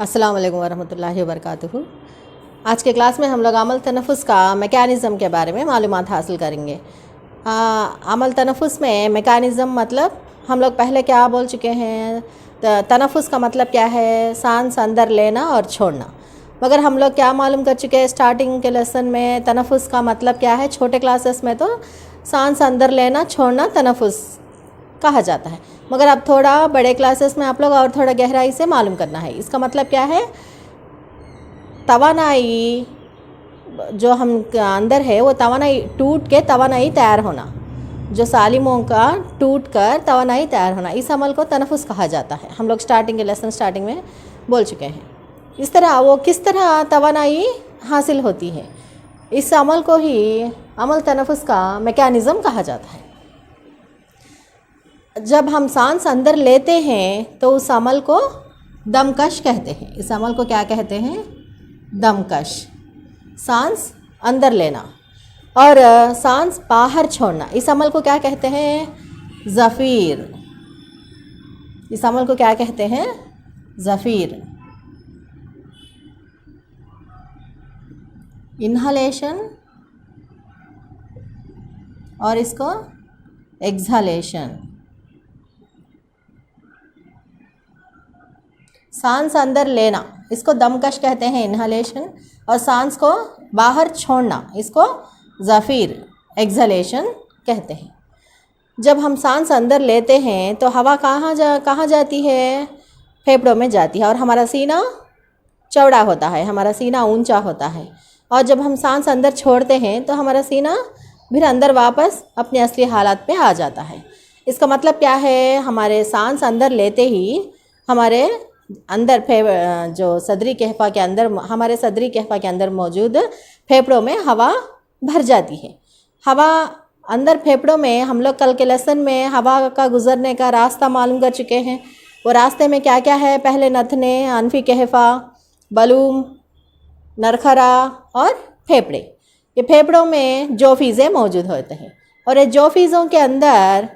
अस्सलाम वालेकुम वरहमतुल्लाहि वबरकातुहू। आज के क्लास में हम लोग अमल तनफ़ुस का मैकेनिज़्म के बारे में मालूमात हासिल करेंगे। अमल तनफ़ुस में मैकेनिज़्म मतलब हम लोग पहले क्या बोल चुके हैं। तनफ़ुस का मतलब क्या है, सांस अंदर लेना और छोड़ना। मगर हम लोग क्या मालूम कर चुके हैं स्टार्टिंग के लेसन में, तनफ़ुस का मतलब क्या है। छोटे क्लासेस में तो सांस अंदर लेना छोड़ना तनफ़ुस कहा जाता है, मगर अब थोड़ा बड़े क्लासेस में आप लोग और थोड़ा गहराई से मालूम करना है। इसका मतलब क्या है, तवानाई जो हम अंदर है वो तवानाई टूट के तवानाई तैयार होना, जो सालिमों का टूट कर तवानाई तैयार होना, इस अमल को तनफ़ुस कहा जाता है। हम लोग स्टार्टिंग के लेसन स्टार्टिंग में बोल चुके हैं। इस तरह वो किस तरह तवानाई हासिल होती है, इस अमल को ही अमल तनफ़ुस का मैकेनिज़्म कहा जाता है। जब हम सांस अंदर लेते हैं तो उस अमल को दमकश कहते हैं। इस अमल को क्या कहते हैं, दमकश, सांस अंदर लेना। और सांस बाहर छोड़ना, इस अमल को क्या कहते हैं, ज़फ़ीर। इस अमल को क्या कहते हैं, ज़फ़ीर। इन्हलेशन और इसको एक्सहलेशन। सांस अंदर लेना इसको दमकश कहते हैं, इन्हलेशन, और सांस को बाहर छोड़ना इसको ज़फ़ीर, एक्सहलेशन कहते हैं। जब हम सांस अंदर लेते हैं तो हवा कहाँ जाती है, फेफड़ों में जाती है, और हमारा सीना चौड़ा होता है, हमारा सीना ऊंचा होता है। और जब हम सांस अंदर छोड़ते हैं तो हमारा सीना फिर अंदर वापस अपने असली हालात पे आ जाता है। इसका मतलब क्या है, हमारे सांस अंदर लेते ही हमारे अंदर जो सदरी कहफ़ा के अंदर, हमारे सदरी कहफ़ा के अंदर मौजूद फेफड़ों में हवा भर जाती है। हवा अंदर फेफड़ों में, हम लोग कल के लेसन में हवा का गुज़रने का रास्ता मालूम कर चुके हैं। वो रास्ते में क्या क्या है, पहले नथने, अनफी कहफ़ा, बलूम, नरखरा और फेफड़े। ये फेफड़ों में जोफीज़े मौजूद होते हैं, और ये जोफीज़ों के अंदर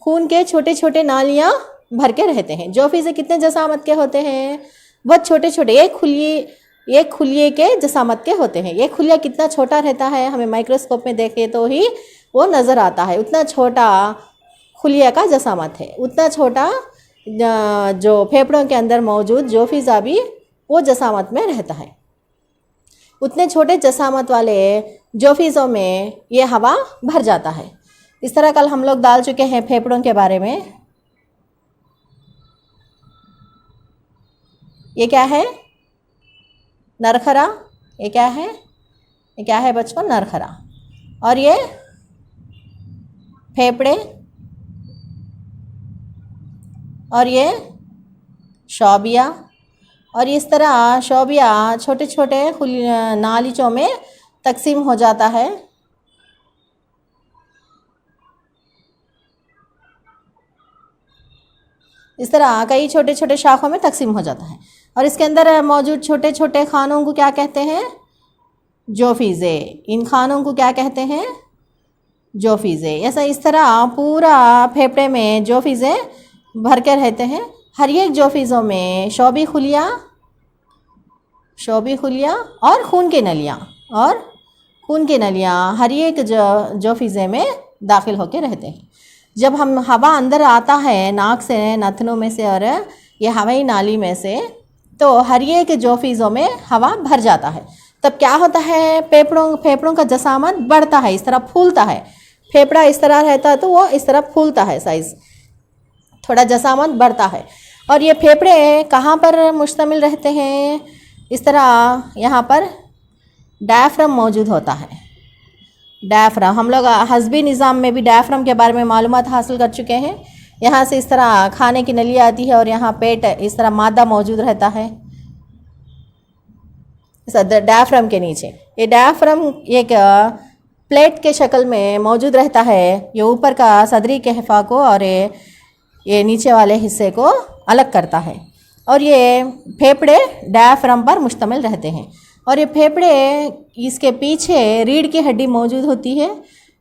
खून के छोटे छोटे नालियाँ भर के रहते हैं। जोफीज़े कितने जसामत के होते हैं, बहुत छोटे छोटे, एक खुलिए के जसामत के होते हैं। एक खुलिया कितना छोटा रहता है, हमें माइक्रोस्कोप में देखें तो ही वो नज़र आता है। उतना छोटा खुलिया का जसामत है, उतना छोटा जो फेफड़ों के अंदर मौजूद जोफीज़ा भी वो जसामत में रहता है। उतने छोटे जसामत वाले जोफीज़ों में ये हवा भर जाता है। इस तरह कल हम लोग डाल चुके हैं फेफड़ों के बारे में। ये क्या है, नरखरा। ये क्या है, ये क्या है बच्चों, नरखरा। और ये फेफड़े, और ये शौबिया। और इस तरह शौबिया छोटे छोटे नालीचों में तकसीम हो जाता है। इस तरह कई छोटे छोटे शाखों में तकसीम हो जाता है, और इसके अंदर मौजूद छोटे छोटे खानों को क्या कहते हैं, जोफीज़े। इन खानों को क्या कहते हैं, जोफीज़े। ऐसा इस तरह पूरा फेफड़े में जोफीज़े भर के रहते हैं। हर एक जोफीज़ों में शौबी खुलिया और खून की नलियाँ हर एक जोफीज़े में दाखिल होके रहते हैं। जब हम हवा अंदर आता है नाक से, नथनों में से और ये हवाई नाली में से, तो हर एक जोफीज़ों में हवा भर जाता है। तब क्या होता है, फेफड़ों का जसामत बढ़ता है, इस तरह फूलता है। फेफड़ा इस तरह रहता है तो वो इस तरह फूलता है, साइज़ थोड़ा जसामत बढ़ता है। और ये फेफड़े कहाँ पर मुश्तमिल रहते हैं, इस तरह यहाँ पर डायफ्राम मौजूद होता है। डायफ्राम, हम लोग हस्बी निज़ाम में भी डायफ्राम के बारे में मालूमात हासिल कर चुके हैं। यहाँ से इस तरह खाने की नली आती है और यहाँ पेट इस तरह मादा मौजूद रहता है डायफ्राम के नीचे। ये डायफ्राम एक प्लेट के शक्ल में मौजूद रहता है। ये ऊपर का सदरी कहफ़ा को और ये नीचे वाले हिस्से को अलग करता है, और ये फेफड़े डायफ्राम पर मुश्तमिल रहते हैं। और ये फेफड़े, इसके पीछे रीढ़ की हड्डी मौजूद होती है।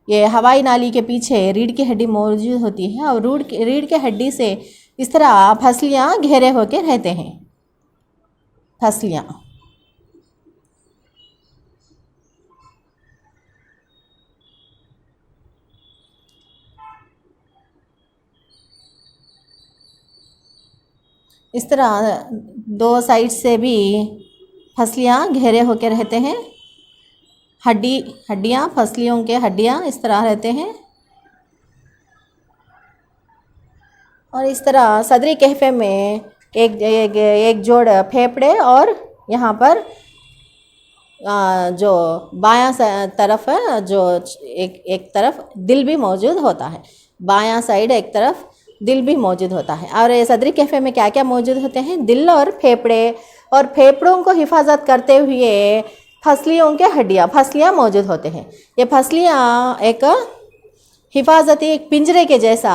ये हवाई नाली के पीछे रीढ़ की हड्डी मौजूद होती है, और रीढ़ की हड्डी से इस तरह फसलियाँ घेरे होकर रहते हैं। फसलियाँ। इस तरह दो साइड से भी फसलियाँ घेरे होकर रहते हैं। हड्डियाँ, फसलियों के हड्डियाँ इस तरह रहते हैं। और इस तरह सदरी कहफे में एक जोड़ फेफड़े और यहाँ पर जो बायां तरफ है, जो एक तरफ दिल भी मौजूद होता है। बायां साइड एक तरफ दिल भी मौजूद होता है। और ये सदरी कहफे में क्या क्या मौजूद होते हैं? दिल और फेफड़े, और फेफड़ों को हिफाजत करते हुए फसलियों के फसलियाँ मौजूद होते हैं। ये फसलियाँ एक हिफाजती एक पिंजरे के जैसा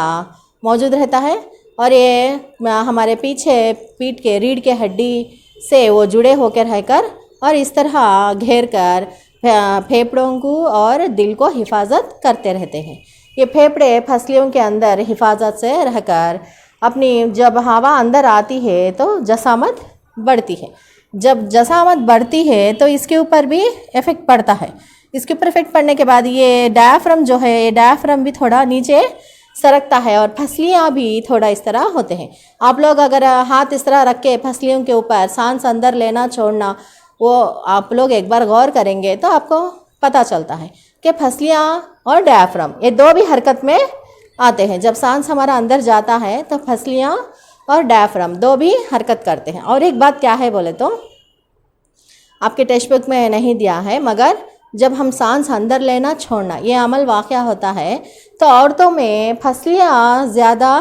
मौजूद रहता है, और ये हमारे पीछे पीठ के रीढ़ के हड्डी से वो जुड़े होकर रहकर और इस तरह घेर कर फेफड़ों को और दिल को हिफाजत करते रहते हैं। ये फेफड़े फसलियों के अंदर हिफाजत से रहकर अपनी जब हवा अंदर आती है तो जसामत बढ़ती है। जब जसामत बढ़ती है तो इसके ऊपर भी इफ़ेक्ट पड़ता है। इसके ऊपर इफ़ेक्ट पड़ने के बाद ये डायफ्राम जो है, ये डायफ्राम भी थोड़ा नीचे सरकता है और फसलियाँ भी थोड़ा इस तरह होते हैं। आप लोग अगर हाथ इस तरह रख के फसलियों के ऊपर सांस अंदर लेना छोड़ना, वो आप लोग एक बार गौर करेंगे तो आपको पता चलता है कि फसलियाँ और डायफ्राम ये दो भी हरकत में आते हैं। जब सांस हमारा अंदर जाता है तो फसलियाँ और डायफ्राम दो भी हरकत करते हैं। और एक बात क्या है बोले तो आपके टेक्स्ट बुक में नहीं दिया है, मगर जब हम सांस अंदर लेना छोड़ना ये अमल वाक़या होता है तो औरतों में फसलियाँ ज़्यादा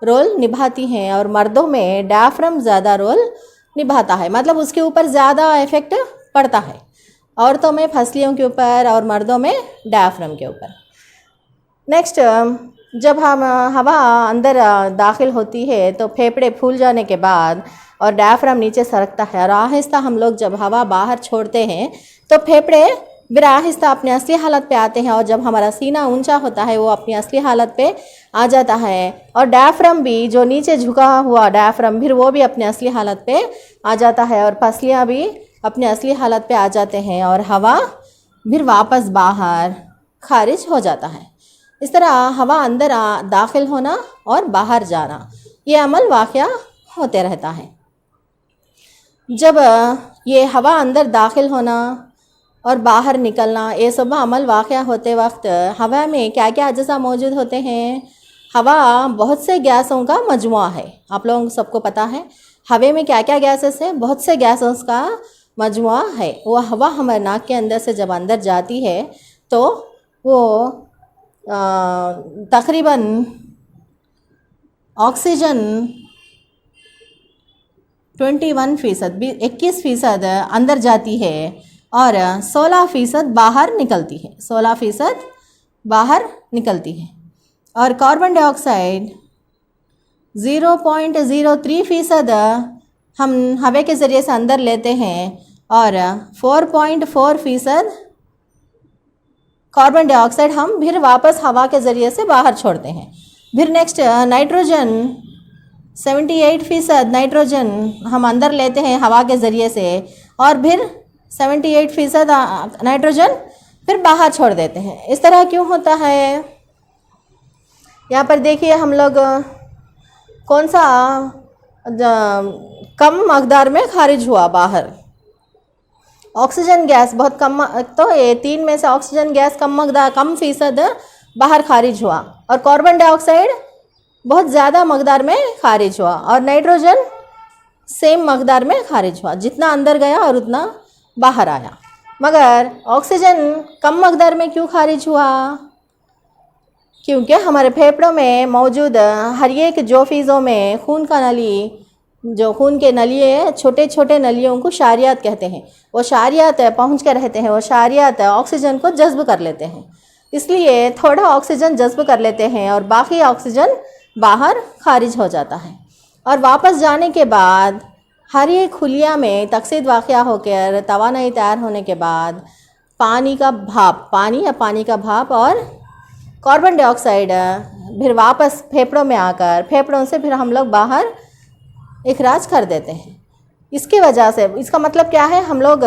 रोल निभाती हैं और मर्दों में डायफ्राम ज़्यादा रोल निभाता है। मतलब उसके ऊपर ज़्यादा इफ़ेक्ट पड़ता है, औरतों में फसलियों के ऊपर और मर्दों में डायफ्राम के ऊपर। नेक्स्ट, जब हम हवा अंदर दाखिल होती है तो फेफड़े फूल जाने के बाद और डायफ्राम नीचे सरकता है, और आहिस्ता हम लोग जब हवा बाहर छोड़ते हैं तो फेफड़े फिर आहिस्ता अपने असली हालत पे आते हैं, और जब हमारा सीना ऊंचा होता है वो अपनी असली हालत पे आ जाता है, और डायफ्राम भी जो नीचे झुका हुआ डायफ्राम फिर वो भी अपने असली हालत पे आ जाता है, और फसलियाँ भी अपने असली हालत पे आ जाते हैं, और हवा फिर वापस बाहर खारिज हो जाता है। इस तरह हवा अंदर दाखिल होना और बाहर जाना ये अमल वाक़या होते रहता है। जब ये हवा अंदर दाखिल होना और बाहर निकलना ये सब अमल वाक़या होते वक्त हवा में क्या क्या अज्जा मौजूद होते हैं? हवा बहुत से गैसों का मजमुआ है। आप लोगों को सबको पता है हवा में क्या क्या गैसेस है? बहुत से गैसों का मजमुआ है। वो हवा हमारे नाक के अंदर से जब अंदर जाती है तो वो तकरीबन ऑक्सीजन 21% अंदर जाती है और 16% बाहर निकलती है। 16% बाहर निकलती है, और कार्बन डाइऑक्साइड 0.03% हम हवा के ज़रिए से अंदर लेते हैं, और 4.4% कार्बन डाइऑक्साइड हम फिर वापस हवा के ज़रिए से बाहर छोड़ते हैं। फिर नेक्स्ट नाइट्रोजन 78% नाइट्रोजन हम अंदर लेते हैं हवा के ज़रिए से, और फिर 78% नाइट्रोजन फिर बाहर छोड़ देते हैं। इस तरह क्यों होता है? यहाँ पर देखिए हम लोग कौन सा कम मकदार में खारिज हुआ बाहर। ऑक्सीजन गैस बहुत कम, तो ये 3 में से ऑक्सीजन गैस कम फीसद बाहर खारिज हुआ, और कार्बन डाइऑक्साइड बहुत ज़्यादा मकदार में खारिज हुआ, और नाइट्रोजन सेम मकदार में खारिज हुआ। जितना अंदर गया और उतना बाहर आया। मगर ऑक्सीजन कम मकदार में क्यों खारिज हुआ? क्योंकि हमारे फेफड़ों में मौजूद हर एक जोफीज़ों में खून का नली, जो खून के नलिए छोटे छोटे नलियों को शारियात कहते हैं, वो शारियात पहुँच कर रहते हैं। वो शारियात ऑक्सीजन को जज्ब कर लेते हैं, इसलिए थोड़ा ऑक्सीजन जज्ब कर लेते हैं और बाकी ऑक्सीजन बाहर खारिज हो जाता है। और वापस जाने के बाद हर एक खुलिया में तकसीद वाक़या होकर तवानाई तैयार होने के बाद पानी या पानी का भाप और कार्बन डाइऑक्साइड फिर वापस फेफड़ों में आकर फेफड़ों से फिर हम लोग बाहर इखराज कर देते हैं। इसकी वजह से, इसका मतलब क्या है, हम लोग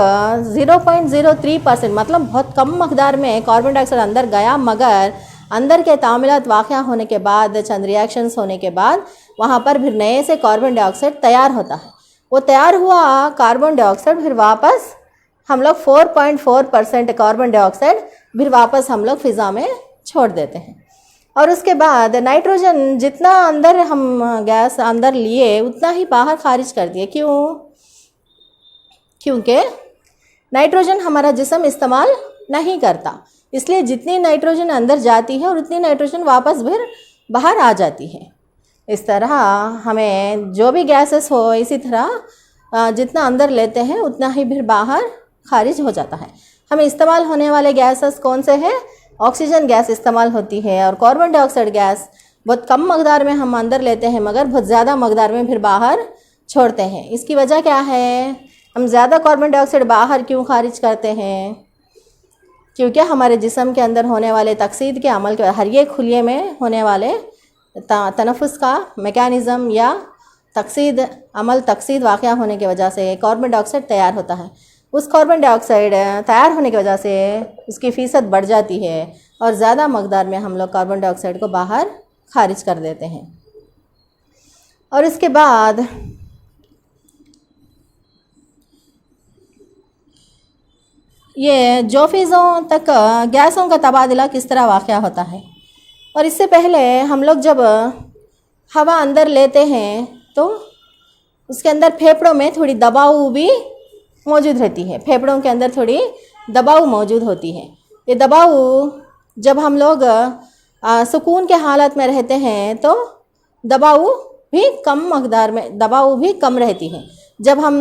0.03% मतलब बहुत कम मकदार में कार्बन डाइऑक्साइड अंदर गया, मगर अंदर के तामीलात वाक़या होने के बाद, चंद रिएक्शंस होने के बाद वहाँ पर फिर नए से कार्बन डाइऑक्साइड तैयार होता है। वो तैयार हुआ कार्बन डाइऑक्साइड फिर वापस हम लोग 4.4% कार्बन डाइऑक्साइड फिर वापस हम लोग फ़िज़ा में छोड़ देते हैं। और उसके बाद नाइट्रोजन जितना अंदर हम गैस अंदर लिए उतना ही बाहर खारिज कर दिए। क्यों? क्योंकि नाइट्रोजन हमारा जिस्म इस्तेमाल नहीं करता, इसलिए जितनी नाइट्रोजन अंदर जाती है और उतनी नाइट्रोजन वापस फिर बाहर आ जाती है। इस तरह हमें जो भी गैसेस हो, इसी तरह जितना अंदर लेते हैं उतना ही फिर बाहर खारिज हो जाता है। हमें इस्तेमाल होने वाले गैसेस कौन से हैं? ऑक्सीजन गैस इस्तेमाल होती है और कार्बन डाइऑक्साइड गैस बहुत कम मकदार में हम अंदर लेते हैं, मगर बहुत ज़्यादा मकदार में फिर बाहर छोड़ते हैं। इसकी वजह क्या है? हम ज़्यादा कार्बन डाइऑक्साइड बाहर क्यों खारिज करते हैं? क्योंकि हमारे जिस्म के अंदर होने वाले तकसीद के अमल के हर एक खुलिये में होने वाले तनफ़ुस का मैकेनिज़्म या तकसीद वाक़या होने की वजह से कार्बन डाइऑक्साइड तैयार होता है। उस कार्बन डाइऑक्साइड तैयार होने की वजह से उसकी फ़ीसद बढ़ जाती है और ज़्यादा मकदार में हम लोग कार्बन डाइऑक्साइड को बाहर खारिज कर देते हैं। और इसके बाद ये जोफिज़ों तक गैसों का तबादला किस तरह वाक़या होता है। और इससे पहले हम लोग जब हवा अंदर लेते हैं तो उसके अंदर फेफड़ों में थोड़ी दबाव भी मौजूद रहती है। फेफड़ों के अंदर थोड़ी दबाव मौजूद होती है। ये दबाव जब हम लोग सुकून के हालत में रहते हैं तो दबाव भी कम मकदार में, दबाव भी कम रहती है। जब हम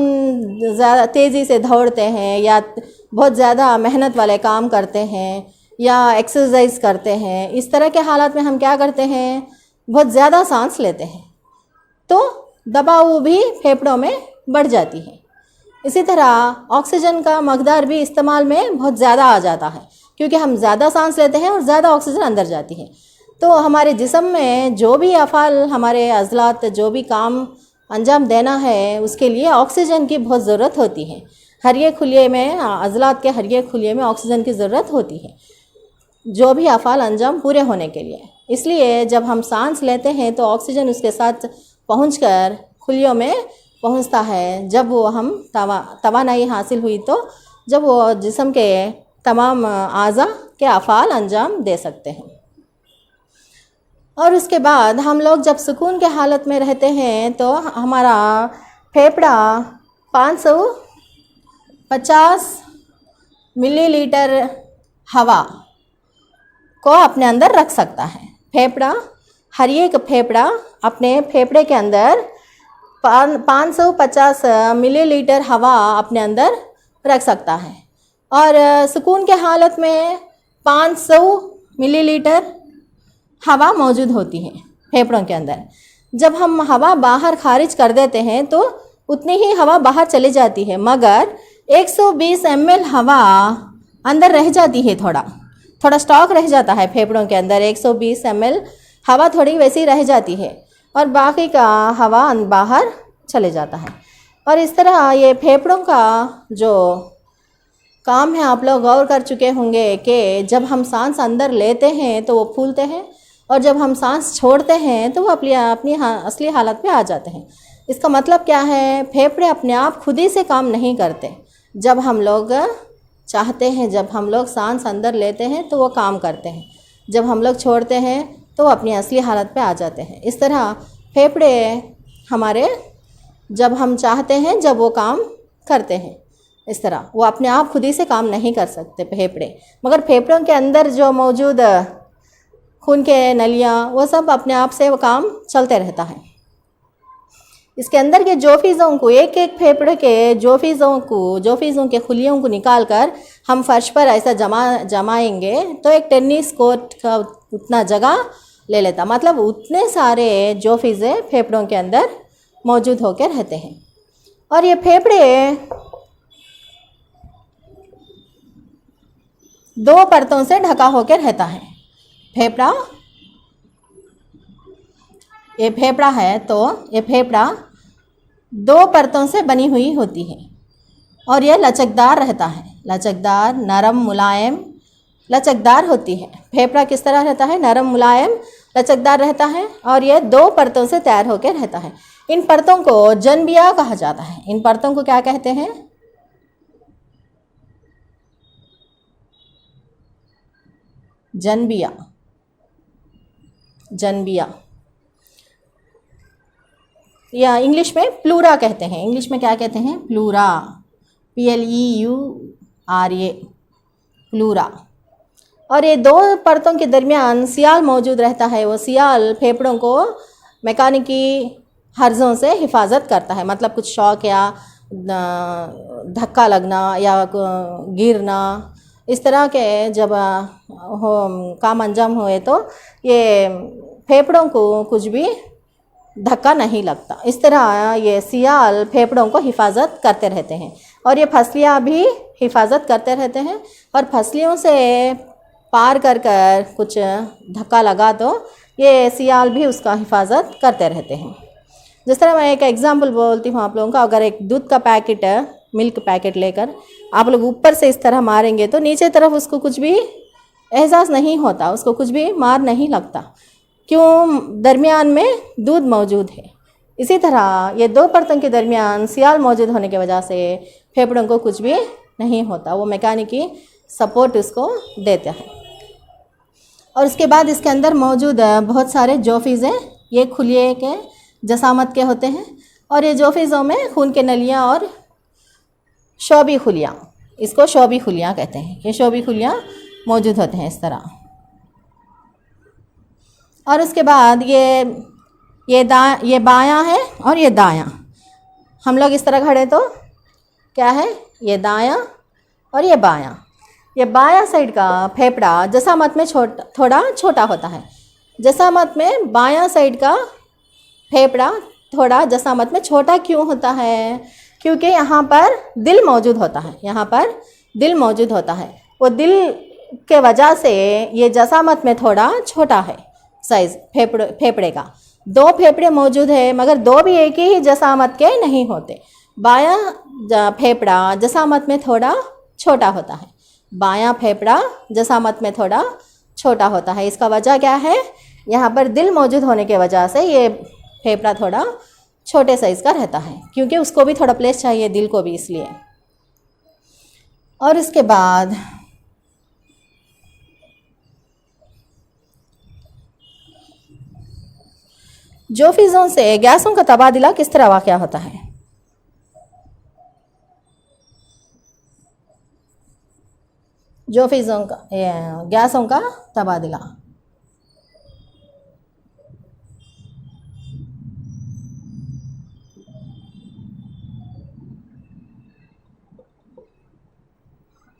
ज़्यादा तेज़ी से दौड़ते हैं या बहुत ज़्यादा मेहनत वाले काम करते हैं या एक्सरसाइज करते हैं, इस तरह के हालात में हम क्या करते हैं? बहुत ज़्यादा सांस लेते हैं, तो दबाव भी फेफड़ों में बढ़ जाती है। इसी तरह ऑक्सीजन का मकदार भी इस्तेमाल में बहुत ज़्यादा आ जाता है, क्योंकि हम ज़्यादा सांस लेते हैं और ज़्यादा ऑक्सीजन अंदर जाती है। तो हमारे जिस्म में जो भी अफ़ाल, हमारे अज़लात जो भी काम अंजाम देना है, उसके लिए ऑक्सीजन की बहुत ज़रूरत होती है। हर एक खुलिये में, अज़लात के हर एक खुलिये में ऑक्सीजन की ज़रूरत होती है जो भी अफ़ाल अंजाम पूरे होने के लिए। इसलिए जब हम सांस लेते हैं तो ऑक्सीजन उसके साथ पहुंचकर खुलियों में पहुंचता है। जब वो हम तवानाई हासिल हुई तो जब वो जिस्म के तमाम आज़ा के अफ़ाल अंजाम दे सकते हैं। और उसके बाद हम लोग जब सुकून के हालत में रहते हैं तो हमारा फेफड़ा 550 मिलीलीटर हवा को अपने अंदर रख सकता है। फेफड़ा, हर एक फेफड़ा अपने फेफड़े के अंदर 550 मिलीलीटर हवा अपने अंदर रख सकता है। और सुकून के हालत में 500 मिलीलीटर हवा मौजूद होती है फेफड़ों के अंदर। जब हम हवा बाहर खारिज कर देते हैं तो उतनी ही हवा बाहर चली जाती है, मगर 120 ml हवा अंदर रह जाती है। थोड़ा स्टॉक रह जाता है फेफड़ों के अंदर। 120 ml हवा थोड़ी वैसी रह जाती है और बाकी का हवा बाहर चले जाता है। और इस तरह ये फेफड़ों का जो काम है, आप लोग गौर कर चुके होंगे कि जब हम सांस अंदर लेते हैं तो वो फूलते हैं और जब हम सांस छोड़ते हैं तो वो अपनी असली हालत पे आ जाते हैं। इसका मतलब क्या है? फेफड़े अपने आप खुद ही से काम नहीं करते। जब हम लोग चाहते हैं, जब हम लोग सांस अंदर लेते हैं तो वो काम करते हैं, जब हम लोग छोड़ते हैं तो वो अपनी असली हालत पे आ जाते हैं। इस तरह फेफड़े हमारे जब हम चाहते हैं जब वो काम करते हैं। इस तरह वो अपने आप खुद ही से काम नहीं कर सकते फेफड़े, मगर फेफड़ों के अंदर जो मौजूद खून के नलियाँ वो सब अपने आप से वो काम चलते रहता है। इसके अंदर के जोफिज़ों को, एक एक फेफड़े के जोफिज़ों के खुलियों को निकाल कर हम फर्श पर ऐसा जमाएंगे तो एक टेनिस कोर्ट का उतना जगह ले लेता। मतलब उतने सारे जोफिज़े फेफड़ों के अंदर मौजूद होकर रहते हैं। और ये फेफड़े 2 परतों से ढका होकर रहता है। ये फेफड़ा है तो ये फेफड़ा दो परतों से बनी हुई होती है और यह लचकदार रहता है। लचकदार, नरम, मुलायम, लचकदार होती है। फेफड़ा किस तरह रहता है? नरम, मुलायम, लचकदार रहता है और यह दो परतों से तैयार होकर रहता है। इन परतों को जनबिया कहा जाता है। इन परतों को क्या कहते हैं? जनबिया। जनबिया या इंग्लिश में प्लूरा कहते हैं। इंग्लिश में क्या कहते हैं? Pleura, PLEURA, pleura. और ये दो परतों के दरमियान सियाल मौजूद रहता है। वो सियाल फेफड़ों को मैकेनिकी हर्जों से हिफाजत करता है। मतलब कुछ शॉक या धक्का लगना या गिरना, इस तरह के जब काम अंजाम हुए तो ये फेफड़ों को कुछ भी धक्का नहीं लगता। इस तरह ये सियाल फेफड़ों को हिफाजत करते रहते हैं और ये फसलियाँ भी हिफाजत करते रहते हैं। और फसलियों से पार कर कर कुछ धक्का लगा तो ये सियाल भी उसका हिफाजत करते रहते हैं। जिस तरह मैं एक एग्जांपल बोलती हूँ आप लोगों का। अगर एक दूध का पैकेट है, मिल्क पैकेट लेकर आप लोग ऊपर से इस तरह मारेंगे तो नीचे तरफ उसको कुछ भी एहसास नहीं होता, उसको कुछ भी मार नहीं लगता। क्यों? दरमियान में दूध मौजूद है। इसी तरह ये दो परतों के दरमियान सियाल मौजूद होने की वजह से फेफड़ों को कुछ भी नहीं होता। वो मैकेनिकी सपोर्ट उसको देता है। और उसके बाद इसके अंदर मौजूद बहुत सारे जोफीज़ हैं। ये खुलिए के जसामत के होते हैं और ये जोफीज़ों में खून के नलियाँ और शोबी खुलियाँ, इसको शोबी खुलियाँ कहते हैं। ये शोबी खुलियाँ मौजूद होते हैं इस तरह। और उसके बाद ये बायां है और ये दायां। हम लोग इस तरह खड़े तो क्या है? ये दायां और ये बायां। ये बायां साइड का फेफड़ा जसामत में थोड़ा छोटा होता है। जसामत में बायां साइड का फेफड़ा थोड़ा जसामत में छोटा क्यों होता है? क्योंकि यहाँ पर दिल मौजूद होता है। यहाँ पर दिल मौजूद होता है। वो दिल के वजह से ये जसामत में थोड़ा छोटा है साइज़ फेफड़े का। दो फेफड़े मौजूद है मगर दो भी एक ही जसामत के नहीं होते। बायां फेफड़ा जसामत में थोड़ा छोटा होता है। बायां फेफड़ा जसामत में थोड़ा छोटा होता है। इसका वजह क्या है? यहाँ पर दिल मौजूद होने के वजह से ये फेफड़ा थोड़ा छोटे साइज़ का रहता है, क्योंकि उसको भी थोड़ा प्लेस चाहिए, दिल को भी, इसलिए। और इसके बाद जोफीज़ों से गैसों का तबादला किस तरह वाक़या होता है? जोफीज़ों का गैसों का तबादला।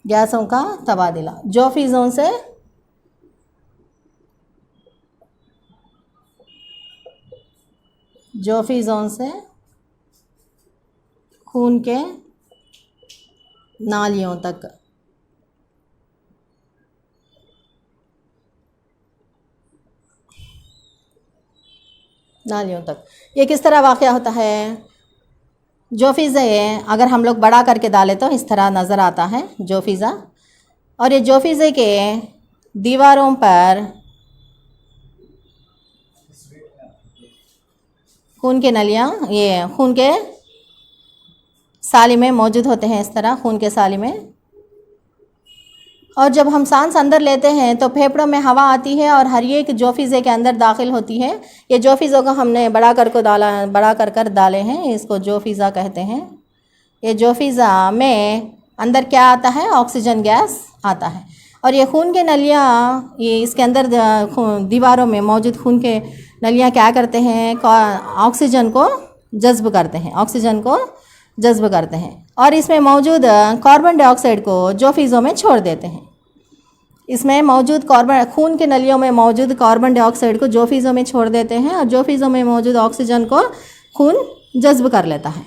गैसों का तबादला जोफीज़ों से खून के नालियों तक। ये किस तरह वाक़या होता है? जोफीज़े अगर हम लोग बड़ा करके डालें तो इस तरह नज़र आता है जोफीज़ा। और ये जोफीज़े के दीवारों पर खून के नलियाँ, ये खून के साली में मौजूद होते हैं, इस तरह खून के साली में। और जब हम सांस अंदर लेते हैं तो फेफड़ों में हवा आती है और हर एक जोफीज़े के अंदर दाखिल होती है। ये जोफीज़ों को हमने बड़ा कर डाले हैं, इसको जोफीज़ा कहते हैं। ये जोफीज़ा में अंदर क्या आता है? ऑक्सीजन गैस आता है। और ये खून के नलियाँ, ये इसके अंदर दीवारों में मौजूद खून के नलियाँ क्या करते हैं? ऑक्सीजन को जज्ब करते हैं और इसमें मौजूद कार्बन डाइऑक्साइड को जोफीज़ों में छोड़ देते हैं। इसमें मौजूद खून के नलियों में मौजूद कार्बन डाइऑक्साइड को जोफीज़ों में छोड़ देते हैं और जोफीज़ों में मौजूद ऑक्सीजन को खून जज्ब कर लेता है।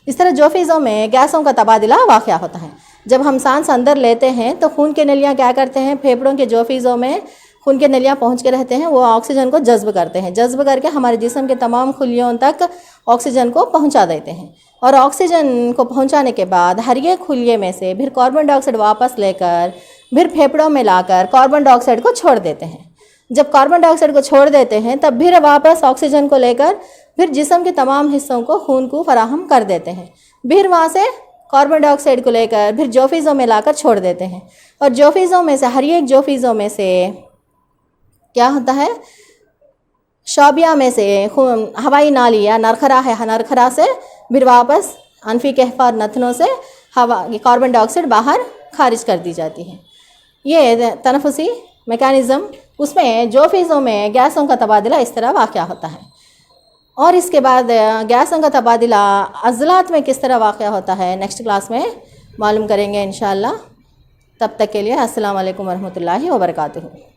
इस तरह जोफीज़ों में गैसों का तबादला वाक़या होता है। जब हम सांस अंदर लेते हैं तो खून के नलियाँ क्या करते हैं? फेफड़ों के जोफीज़ों में खून के नलियाँ पहुँच के रहते हैं, वो ऑक्सीजन को जज्ब करते हैं, जज्ब करके हमारे जिस्म के तमाम खुलियों तक ऑक्सीजन को पहुँचा देते हैं। और ऑक्सीजन को पहुँचाने के बाद हर एक खुलिये में से फिर कार्बन डाइऑक्साइड वापस लेकर फिर फेफड़ों में लाकर कार्बन डाइऑक्साइड को छोड़ देते हैं। जब कार्बन डाइऑक्साइड को छोड़ देते हैं तब फिर वापस ऑक्सीजन को लेकर फिर जिस्म के तमाम हिस्सों को खून को फराहम कर देते हैं। फिर वहाँ से कार्बन डाइऑक्साइड को लेकर फिर जोफीज़ों में लाकर छोड़ देते हैं। और जोफीज़ों में से हर एक जोफीज़ों में से क्या होता है, शौबिया में से हवाई नाली या नरखरा है, नरखरा से फिर वापस अनफी कहफ़ा और नथनों से हवा कार्बन डाइऑक्साइड बाहर खारिज कर दी जाती है। ये तनफुसी मैकेनिज़्म, उसमें जोफीज़ों में गैसों का तबादला इस तरह वाक़या होता है। और इसके बाद गैसों का तबादला अज़लात में किस तरह वाक़या होता है नेक्स्ट क्लास में मालूम करेंगे इंशाअल्लाह। तब तक के लिए अस्सलाम वालेकुम वरहमतुल्लाहि वबरकातुहू।